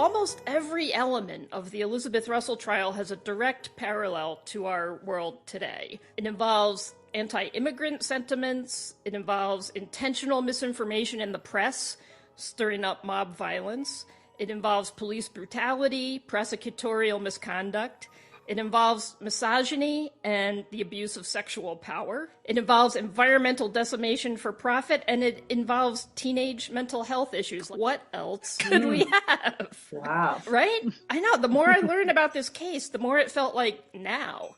Almost every element of the Elizabeth Russell trial has a direct parallel to our world today. It involves anti-immigrant sentiments, it involves intentional misinformation in the press, stirring up mob violence, it involves police brutality, prosecutorial misconduct, it involves misogyny and the abuse of sexual power. It involves environmental decimation for profit, and it involves teenage mental health issues. What else could we have? Wow. Right? I know. The more I learned about this case, the more it felt like now.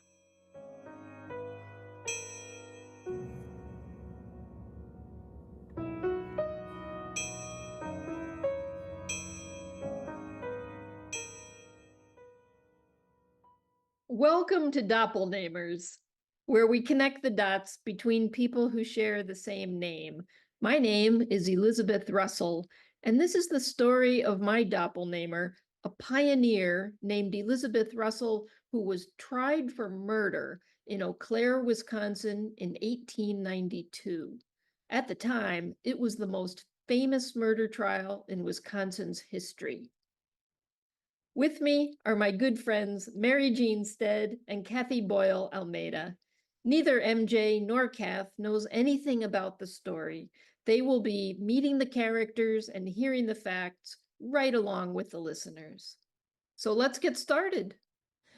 Welcome to Doppelnamers, where we connect the dots between people who share the same name. My name is Elizabeth Russell, and this is the story of my doppelnamer, a pioneer named Elizabeth Russell, who was tried for murder in Eau Claire, Wisconsin in 1892. At the time, it was the most famous murder trial in Wisconsin's history. With me are my good friends, Jeanne Stead and Cathy Boyle Almeida. Neither MJ nor Kath knows anything about the story. They will be meeting the characters and hearing the facts right along with the listeners. So let's get started.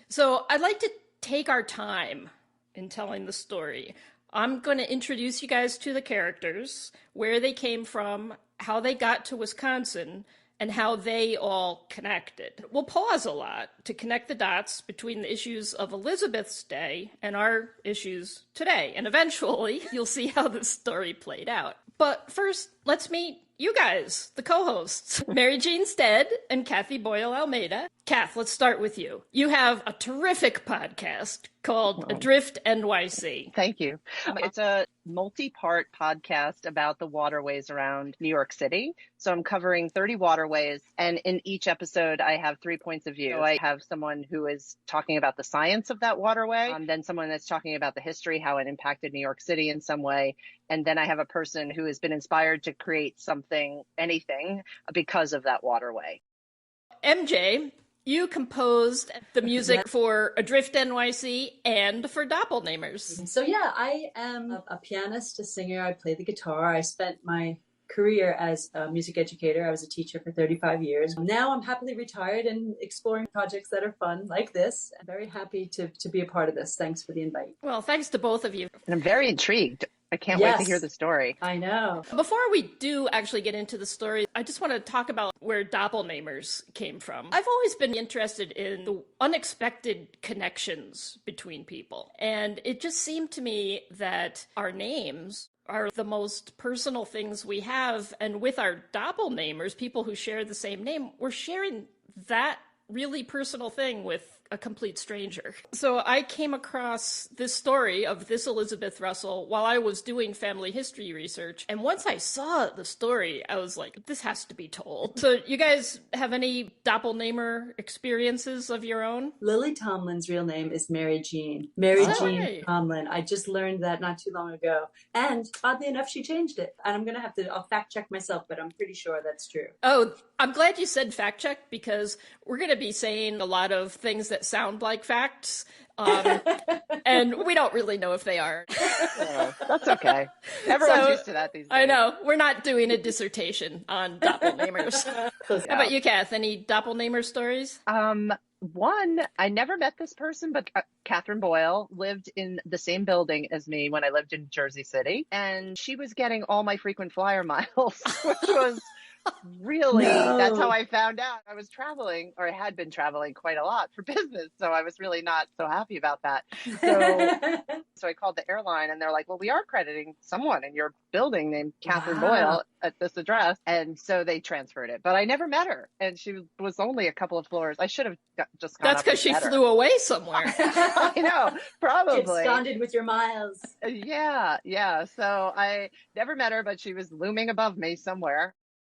So I'd like to take our time in telling the story. I'm going to introduce you guys to the characters, where they came from, how they got to Wisconsin, and how they all connected. We'll pause a lot to connect the dots between the issues of Elizabeth's day and our issues today. And eventually, you'll see how this story played out. But first, let's meet you guys, the co-hosts, Jeanne Stead and Cathy Boyle Almeida. Kath, let's start with you. You have a terrific podcast called Adrift NYC. Thank you. It's a multi-part podcast about the waterways around New York City. So I'm covering 30 waterways, and in each episode, I have 3 points of view. So I have someone who is talking about the science of that waterway, then someone that's talking about the history, how it impacted New York City in some way, and then I have a person who has been inspired to create something, anything, because of that waterway. MJ, you composed the music for Adrift NYC and for Doppelnamers. So yeah, I am a pianist, a singer. I play the guitar. I spent my career as a music educator. I was a teacher for 35 years. Now I'm happily retired and exploring projects that are fun like this. I'm very happy to be a part of this. Thanks for the invite. Well, thanks to both of you. And I'm very intrigued. I can't wait to hear the story. I know. Before we do actually get into the story, I just want to talk about where Doppelnamers came from. I've always been interested in the unexpected connections between people. And it just seemed to me that our names are the most personal things we have. And with our Doppelnamers, people who share the same name, we're sharing that really personal thing with a complete stranger. So I came across this story of this Elizabeth Russell while I was doing family history research. And once I saw the story, I was like, this has to be told. So you guys have any Doppelnamer experiences of your own? Lily Tomlin's real name is Jeanne. Jeanne Tomlin. I just learned that not too long ago. And oddly enough, she changed it. And I'm going to I'll fact check myself, but I'm pretty sure that's true. Oh, I'm glad you said fact check, because we're going to be saying a lot of things that sound like facts, and we don't really know if they are. That's okay. Everyone's used to that these days. I know. We're not doing a dissertation on Doppelnamers. How about you, Kath? Any Doppelnamer stories? One, I never met this person, but Catherine Boyle lived in the same building as me when I lived in Jersey City, and she was getting all my frequent flyer miles, which was really, that's how I found out. I was traveling, or I had been traveling quite a lot for business, so I was really not so happy about that. So I called the airline, and they're like, well, we are crediting someone in your building named Catherine Boyle at this address. And so they transferred it. But I never met her, and she was only a couple of floors. I should have just gone. That's because she flew away somewhere. I know, probably. Absconded with your miles. Yeah. So I never met her, but she was looming above me somewhere.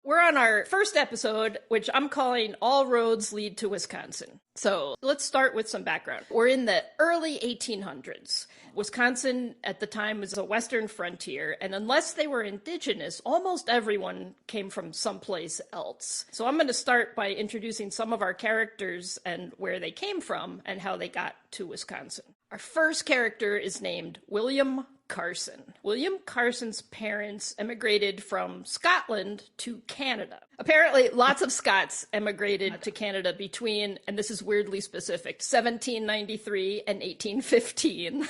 We're on our first episode, which I'm calling All Roads Lead to Wisconsin. So let's start with some background. We're in the early 1800s. Wisconsin at the time was a western frontier, and unless they were indigenous, almost everyone came from someplace else. So I'm going to start by introducing some of our characters and where they came from and how they got to Wisconsin. Our first character is named William Carson. William Carson's parents emigrated from Scotland to Canada. Apparently, lots of Scots emigrated to Canada between, and this is weirdly specific, 1793 and 1815.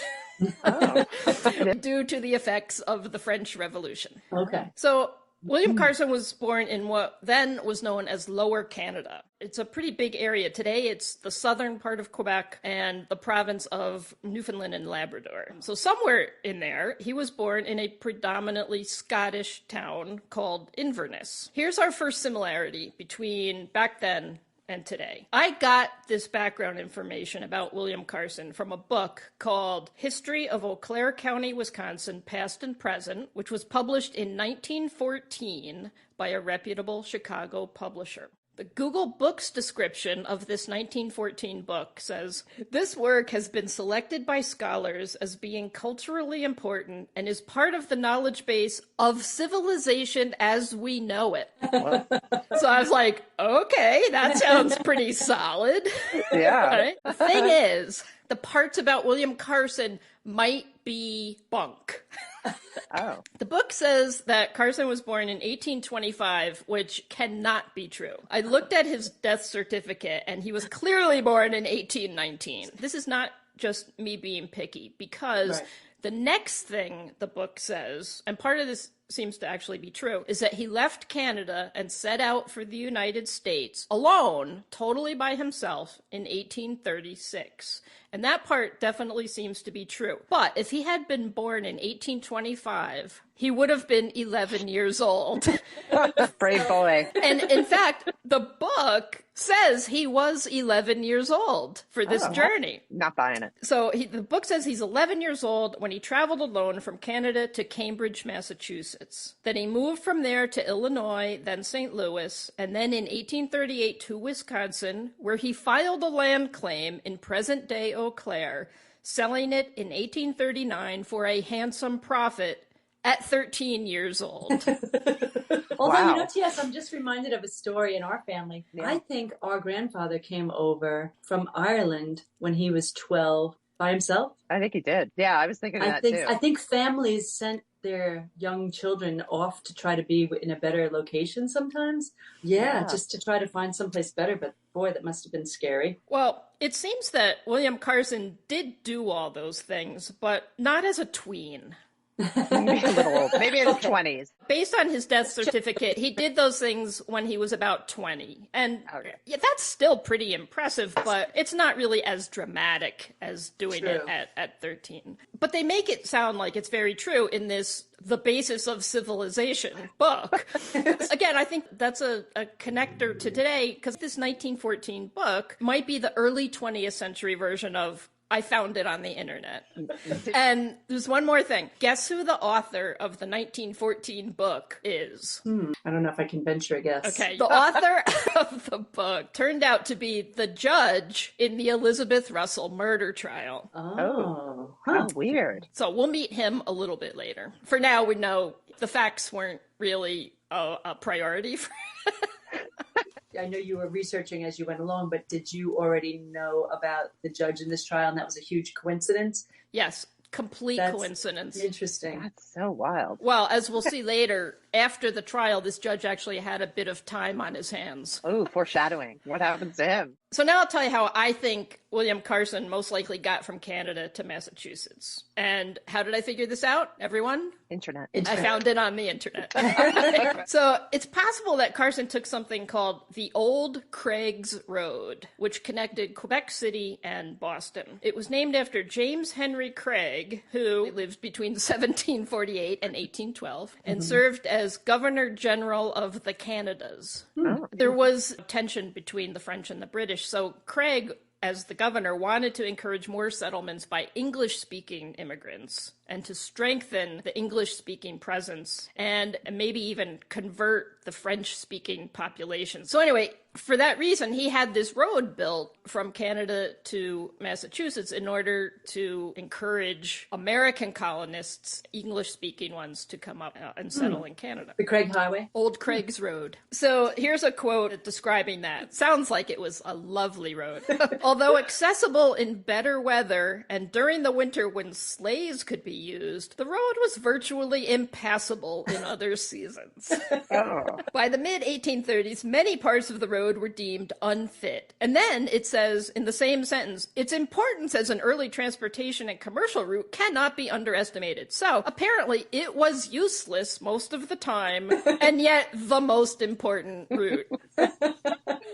Oh. Due to the effects of the French Revolution. Okay. So William Carson was born in what then was known as Lower Canada. It's a pretty big area. Today, it's the southern part of Quebec and the province of Newfoundland and Labrador. So somewhere in there, he was born in a predominantly Scottish town called Inverness. Here's our first similarity between back then and today. I got this background information about William Carson from a book called History of Eau Claire County, Wisconsin, Past and Present, which was published in 1914 by a reputable Chicago publisher. The Google Books description of this 1914 book says, "This work has been selected by scholars as being culturally important and is part of the knowledge base of civilization as we know it." So I was like, okay, that sounds pretty solid. Yeah. Right? The thing is, the parts about William Carson might be bunk. Oh. The book says that Carson was born in 1825, which cannot be true. I looked at his death certificate, and he was clearly born in 1819. This is not just me being picky, because the next thing the book says, and part of this seems to actually be true, is that he left Canada and set out for the United States alone, totally by himself, in 1836. And that part definitely seems to be true. But if he had been born in 1825, he would have been 11 years old. Brave boy. And in fact, the book says he was 11 years old for this journey. Not buying it. So the book says he's 11 years old when he traveled alone from Canada to Cambridge, Massachusetts. Then he moved from there to Illinois, then St. Louis, and then in 1838 to Wisconsin, where he filed a land claim in present-day Eau Claire, selling it in 1839 for a handsome profit at 13 years old. Although, you know, T.S., I'm just reminded of a story in our family. Yeah. I think our grandfather came over from Ireland when he was 12 by himself. I think he did. Yeah, I was thinking of that too. I think families sent their young children off to try to be in a better location sometimes. Yeah, just to try to find someplace better. But boy, that must have been scary. Well, it seems that William Carson did do all those things, but not as a tween. Maybe a little old. Maybe in his 20s. Based on his death certificate, he did those things when he was about 20. And yeah, that's still pretty impressive, but it's not really as dramatic as doing it at 13. But they make it sound like it's very true in this The Basis of Civilization book. Again, I think that's a connector to today, because this 1914 book might be the early 20th century version of I found it on the internet. And there's one more thing. Guess who the author of the 1914 book is? I don't know if I can venture a guess. Okay. The author of the book turned out to be the judge in the Elizabeth Russell murder trial. Oh. How weird. So we'll meet him a little bit later. For now, we know the facts weren't really a priority for I know you were researching as you went along, but did you already know about the judge in this trial, and that was a huge coincidence? Yes, complete coincidence. Interesting. That's so wild. Well, as we'll see later, after the trial, this judge actually had a bit of time on his hands. Oh, foreshadowing. What happens to him? So now I'll tell you how I think William Carson most likely got from Canada to Massachusetts. And how did I figure this out, everyone? Internet. I found it on the internet. So it's possible that Carson took something called the Old Craigs Road, which connected Quebec City and Boston. It was named after James Henry Craig, who lived between 1748 and 1812, and served as Governor General of the Canadas. There was tension between the French and the British, so Craig as the governor, wanted to encourage more settlements by English-speaking immigrants and to strengthen the English-speaking presence and maybe even convert the French-speaking population. So anyway, for that reason, he had this road built from Canada to Massachusetts in order to encourage American colonists, English-speaking ones, to come up and settle in Canada. The Craig Highway. Old Craig's Road. So here's a quote describing that. Sounds like it was a lovely road. Although accessible in better weather and during the winter when sleighs could be used, the road was virtually impassable in other seasons. Oh. By the mid-1830s, many parts of the road were deemed unfit. And then it says in the same sentence, its importance as an early transportation and commercial route cannot be underestimated. So apparently it was useless most of the time, and yet the most important route.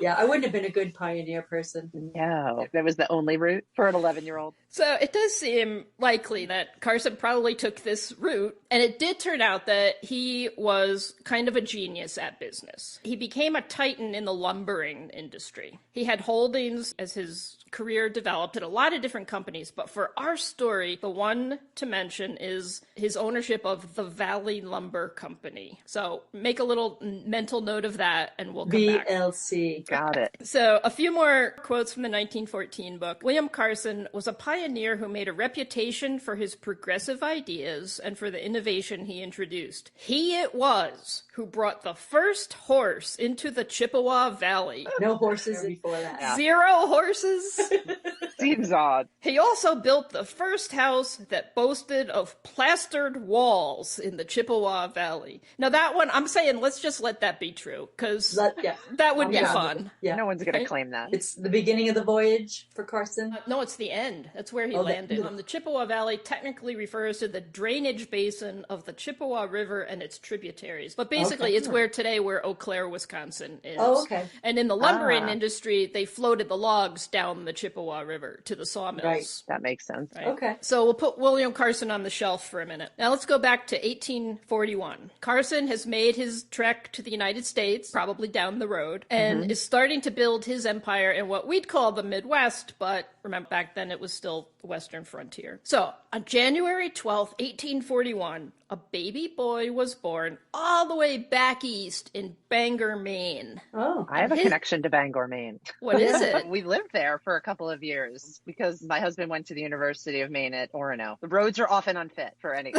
Yeah, I wouldn't have been a good pioneer person. No, that was the only route for an 11-year-old. So it does seem likely that Carson probably took this route, and it did turn out that he was kind of a genius at business. He became a titan in the lumbering industry. He had holdings as his career developed at a lot of different companies, but for our story, the one to mention is his ownership of the Valley Lumber Company. So make a little mental note of that, and we'll come back. VLC. Got it. So a few more quotes from the 1914 book. William Carson was a pioneer who made a reputation for his progressive ideas and for the innovation he introduced. He it was who brought the first horse into the Chippewa Valley. No horses before that. Yeah. 0 horses. Seems odd. He also built the first house that boasted of plastered walls in the Chippewa Valley. Now that one, I'm saying let's just let that be true, because that would be fun. Yeah. No one's going Right? to claim that. It's the beginning of the voyage for Carson. No, it's the end. That's where he Oh, landed. The Chippewa Valley technically refers to the drainage basin of the Chippewa River and its tributaries. But basically, it's where Eau Claire, Wisconsin is. Oh, okay. And in the lumbering industry, they floated the logs down the Chippewa River to the sawmills. Right. That makes sense. Right? Okay. So we'll put William Carson on the shelf for a minute. Now let's go back to 1841. Carson has made his trek to the United States, probably down the road, and is starting to build his empire in what we'd call the Midwest, but remember back then it was still the Western frontier. So on January 12th, 1841, a baby boy was born all the way back east in Bangor, Maine. Oh. I have a connection to Bangor, Maine. What is it? We lived there for a couple of years because my husband went to the University of Maine at Orono. The roads are often unfit for any.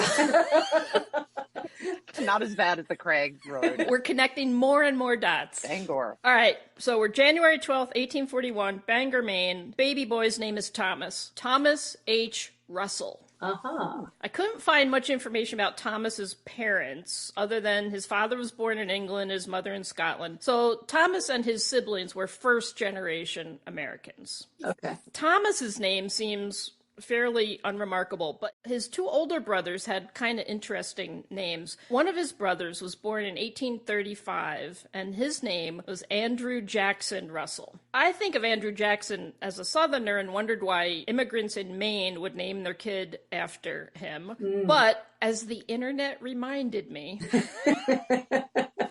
Not as bad as the Craig Road. We're connecting more and more dots. Bangor. All right, so we're January 12th, 1841, Bangor, Maine. Baby boy's name is Thomas. Thomas H. Russell. Uh-huh. I couldn't find much information about Thomas's parents, other than his father was born in England, his mother in Scotland. So Thomas and his siblings were first-generation Americans. Okay. Thomas's name seems fairly unremarkable, but his 2 older brothers had kind of interesting names. One of his brothers was born in 1835, and his name was Andrew Jackson Russell. I think of Andrew Jackson as a Southerner and wondered why immigrants in Maine would name their kid after him. But as the internet reminded me,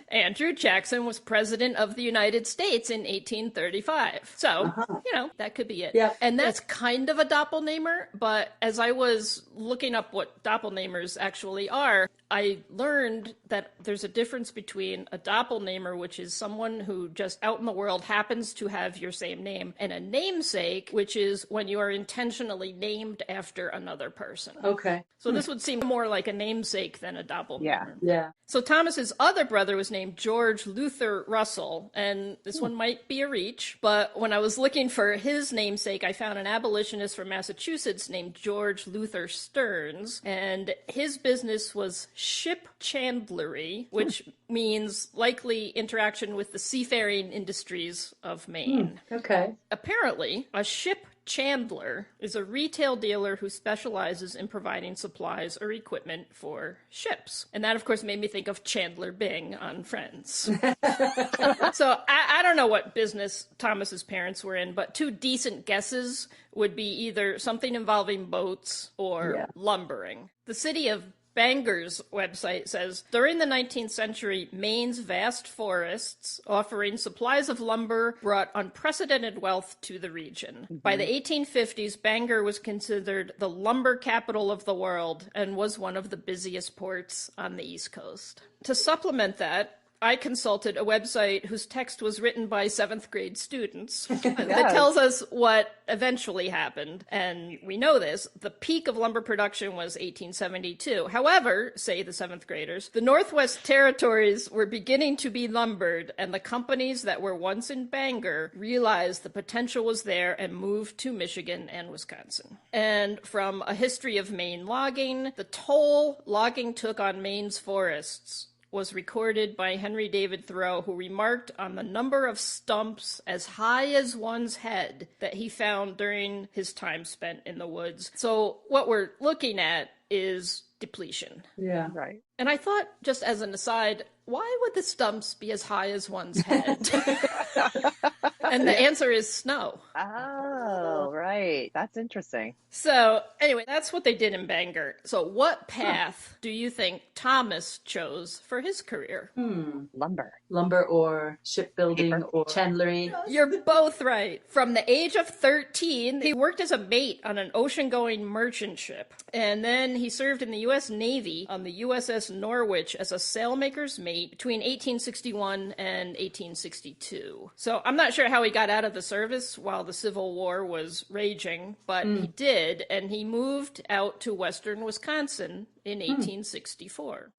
Andrew Jackson was president of the United States in 1835. So, that could be it. Yeah. And that's kind of a doppelnamer, but as I was looking up what doppelnamers actually are, I learned that there's a difference between a doppelnamer, which is someone who just out in the world happens to have your same name, and a namesake, which is when you are intentionally named after another person. Okay. So this would seem more like a namesake than a doppelnamer. Yeah. So Thomas's other brother was named George Luther Russell, and this one might be a reach, but when I was looking for his namesake, I found an abolitionist from Massachusetts named George Luther Stearns, and his business was ship chandlery, which means likely interaction with the seafaring industries of Maine. Okay. Apparently, a ship chandler is a retail dealer who specializes in providing supplies or equipment for ships. And that, of course, made me think of Chandler Bing on Friends. So I don't know what business Thomas's parents were in, but 2 decent guesses would be either something involving boats or lumbering. The city of Banger's website says, during the 19th century, Maine's vast forests offering supplies of lumber brought unprecedented wealth to the region. By the 1850s, Bangor was considered the lumber capital of the world and was one of the busiest ports on the East Coast. To supplement that, I consulted a website whose text was written by 7th grade students that tells us what eventually happened. And we know this. The peak of lumber production was 1872. However, say the 7th graders, the Northwest Territories were beginning to be lumbered, and the companies that were once in Bangor realized the potential was there and moved to Michigan and Wisconsin. And from A History of Maine Logging, the toll logging took on Maine's forests was recorded by Henry David Thoreau, who remarked on the number of stumps as high as one's head that he found during his time spent in the woods. So what we're looking at is depletion. Yeah. Right. And I thought, just as an aside, why would the stumps be as high as one's head? And the answer is snow. Oh, right. That's interesting. So anyway, that's what they did in Bangor. So what path do you think Thomas chose for his career? Lumber. Lumber or shipbuilding Paper. or chandlery. You're both right. From the age of 13, he worked as a mate on an ocean-going merchant ship. And then he served in the U.S. Navy on the USS Norwich as a sailmaker's mate between 1861 and 1862. So I'm not sure how he got out of the service while the Civil War was raging, but he did, and he moved out to western Wisconsin in 1864.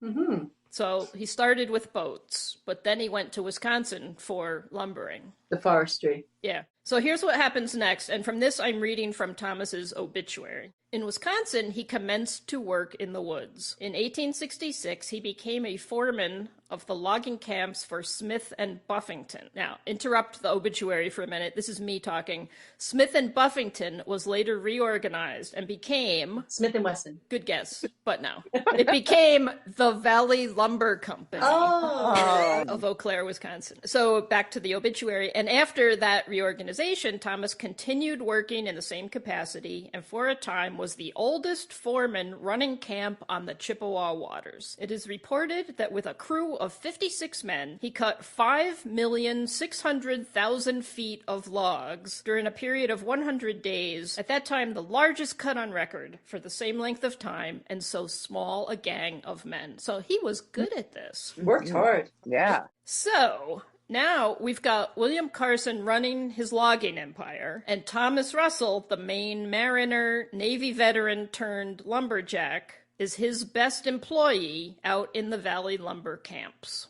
So he started with boats, but then he went to Wisconsin for lumbering. The forestry. Yeah. So here's what happens next, and from this I'm reading from Thomas's obituary. In Wisconsin, he commenced to work in the woods. In 1866, he became a foreman of the logging camps for Smith and Buffington. Now, interrupt the obituary for a minute. This is me talking. Smith and Buffington was later reorganized and became... Smith and Wesson. Good guess, but no. It became the Valley Lumber Company of Eau Claire, Wisconsin. So back to the obituary. And after that reorganization, Thomas continued working in the same capacity and for a time was the oldest foreman running camp on the Chippewa waters. It is reported that with a crew of 56 men, he cut 5,600,000 feet of logs during a period of 100 days. At that time, the largest cut on record for the same length of time and so small a gang of men. So he was good at this. Worked hard. Yeah. So now we've got William Carson running his logging empire, and Thomas Russell, the Maine mariner, Navy veteran turned lumberjack, is his best employee out in the Valley lumber camps.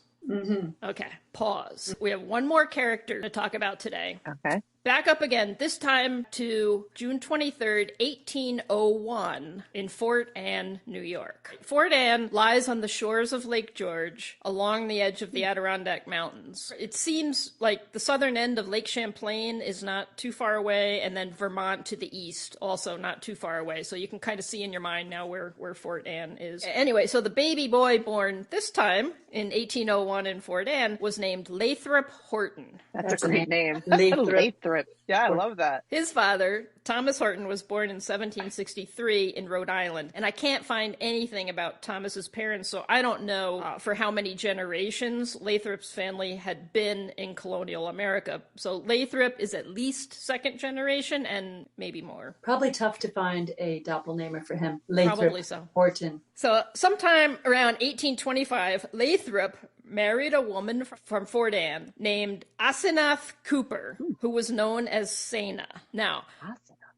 Okay, pause. We have one more character to talk about today. Okay. Back up again, this time to June 23rd, 1801, in Fort Anne, New York. Fort Anne lies on the shores of Lake George, along the edge of the Adirondack Mountains. It seems like the southern end of Lake Champlain is not too far away, and then Vermont to the east, also not too far away. So you can kind of see in your mind now where Fort Anne is. Anyway, so the baby boy born this time in 1801 in Fort Anne was named Lathrop Horton. That's a great name. Lathrop. Yeah, I love that. His father, Thomas Horton, was born in 1763 in Rhode Island, and I can't find anything about Thomas's parents, so I don't know for how many generations Lathrop's family had been in colonial America. So Lathrop is at least second generation and maybe more. Probably tough to find a Doppelnamer for him. Lathrop Probably so. Horton. So sometime around 1825, Lathrop married a woman from Fort Anne named Asenath Cooper, who was known as Sana. Now,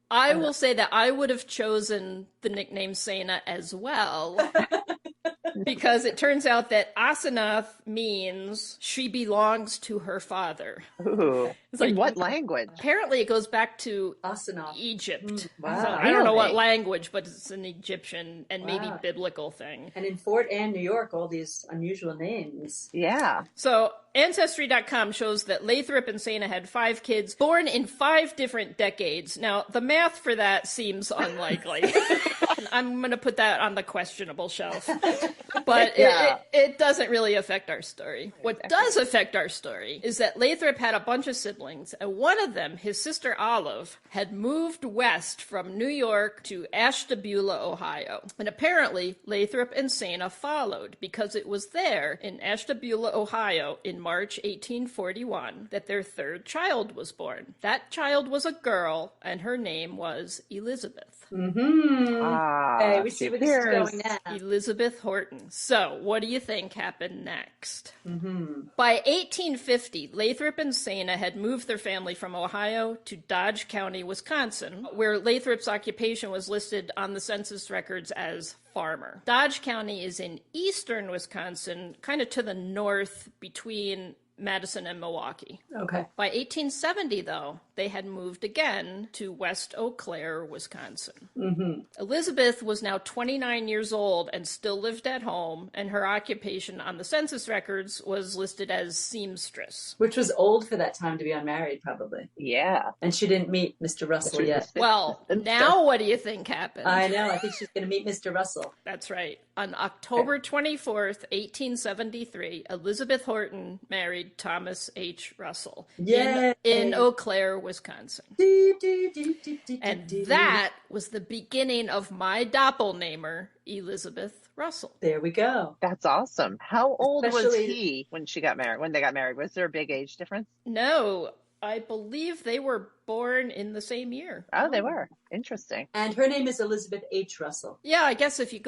I will say that I would have chosen the nickname Sana as well, because it turns out that Asenath means she belongs to her father. Ooh. It's In like, what language? apparently it goes back to Asenath. Egypt. Wow. So I don't know what Really? language, but it's an Egyptian and maybe Wow. biblical thing. And in Fort Anne, New York, all these unusual names. Yeah. So Ancestry.com shows that Lathrop and Sana had 5 kids born in 5 different decades. Now, the math for that seems unlikely. I'm going to put that on the questionable shelf. But Yeah. it doesn't really affect our story. What does affect our story is that Lathrop had a bunch of siblings, and one of them, his sister Olive, had moved west from New York to Ashtabula, Ohio. And apparently, Lathrop and Sana followed because it was there in Ashtabula, Ohio in March 1841 that their third child was born. That child was a girl, and her name was Elizabeth. Hey, we see where this is going now. Elizabeth Horton. So, what do you think happened next? By 1850, Lathrop and Sana had moved their family from Ohio to Dodge County, Wisconsin, where Lathrop's occupation was listed on the census records as farmer. Dodge County is in eastern Wisconsin, kind of to the north between Madison and Milwaukee. Okay. By 1870, though, they had moved again to West Eau Claire, Wisconsin. Elizabeth was now 29 years old and still lived at home, and her occupation on the census records was listed as seamstress. Which was old for that time to be unmarried, probably. Yeah. And she didn't meet Mr. Russell yet. Well, now what do you think happened? I know. I think she's going to meet Mr. Russell. That's right. On October 24th, 1873, Elizabeth Horton married Thomas H. Russell in Eau Claire, Wisconsin. And that was the beginning of my doppelnamer, Elizabeth Russell. There we go. That's awesome. How old was Especially- he when she got married? When they got married, was there a big age difference? No, I believe they were born in the same year. Oh, they were. Interesting. And her name is Elizabeth H. Russell. Yeah, I guess if you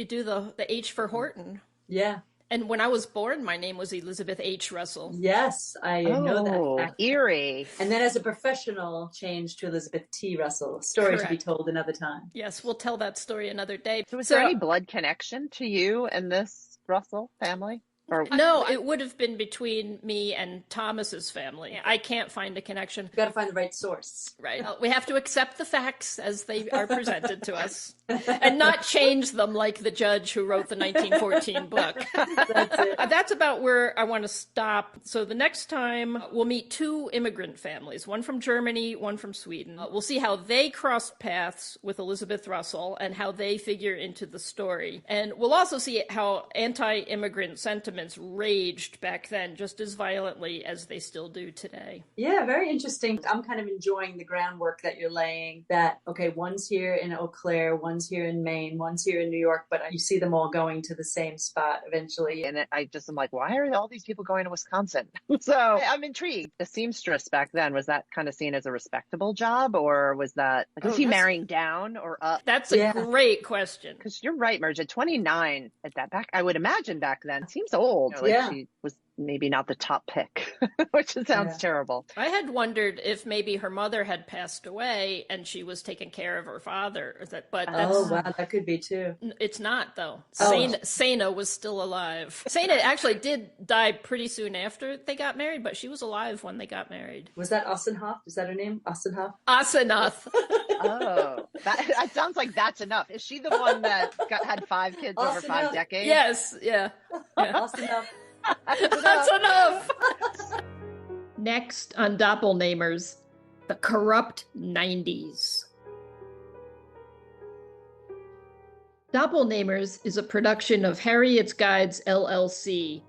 do the H for Horton. Yeah. And when I was born, my name was Elizabeth H. Russell. Yes, I know that. fact. Eerie. And then as a professional, changed to Elizabeth T. Russell. A story to be Correct. told another time. Yes, we'll tell that story another day. So was there any blood connection to you and this Russell family? Or No, it would have been between me and Thomas's family. I can't find a connection. You've got to find the right source. Right. We have to accept the facts as they are presented to us and not change them like the judge who wrote the 1914 book. That's it. That's about where I want to stop. So the next time we'll meet two immigrant families, one from Germany, one from Sweden. We'll see how they crossed paths with Elizabeth Russell and how they figure into the story. And we'll also see how anti-immigrant sentiments raged back then just as violently as they still do today. Yeah, very interesting. I'm kind of enjoying the groundwork that you're laying that, okay, one's here in Eau Claire, one's here in Maine, one's here in New York, but you see them all going to the same spot eventually. and I just am like, why are all these people going to Wisconsin? So I'm intrigued. The seamstress back then, was that kind of seen as a respectable job, or was that was he marrying down or up? That's a Yeah. great question. Because you're right, Marge. At 29, at that back, I would imagine back then it seems old. Yeah. She was maybe not the top pick, which sounds Yeah. terrible. I had wondered if maybe her mother had passed away and she was taking care of her father. But that's, Oh, wow, that could be too. it's not, though. Oh. Sana was still alive. Sana actually did die pretty soon after they got married, but she was alive when they got married. Was that Ossenhoff? Is that her name? Ossenhoff? Asenath. Oh, that sounds like that's enough. Is she the one that had 5 kids over Awesome 5 enough. decades? Yes, yeah. Ossenhoff. That's enough. Next on Doppelnamers, the corrupt 90s. Doppelnamers is a production of Harriet's Guides LLC.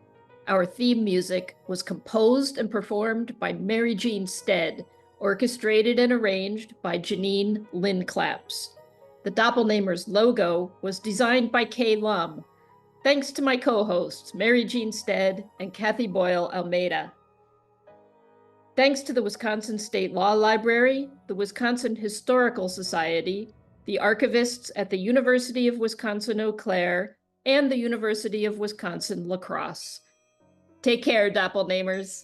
Our theme music was composed and performed by Mary Jean Stead, orchestrated and arranged by Janine Lindclaps. The Doppelnamers logo was designed by Kay Lum. Thanks to my co-hosts, Mary Jean Stead and Cathy Boyle Almeida. Thanks to the Wisconsin State Law Library, the Wisconsin Historical Society, the archivists at the University of Wisconsin-Eau Claire, and the University of Wisconsin-La Crosse. Take care, Doppelnamers.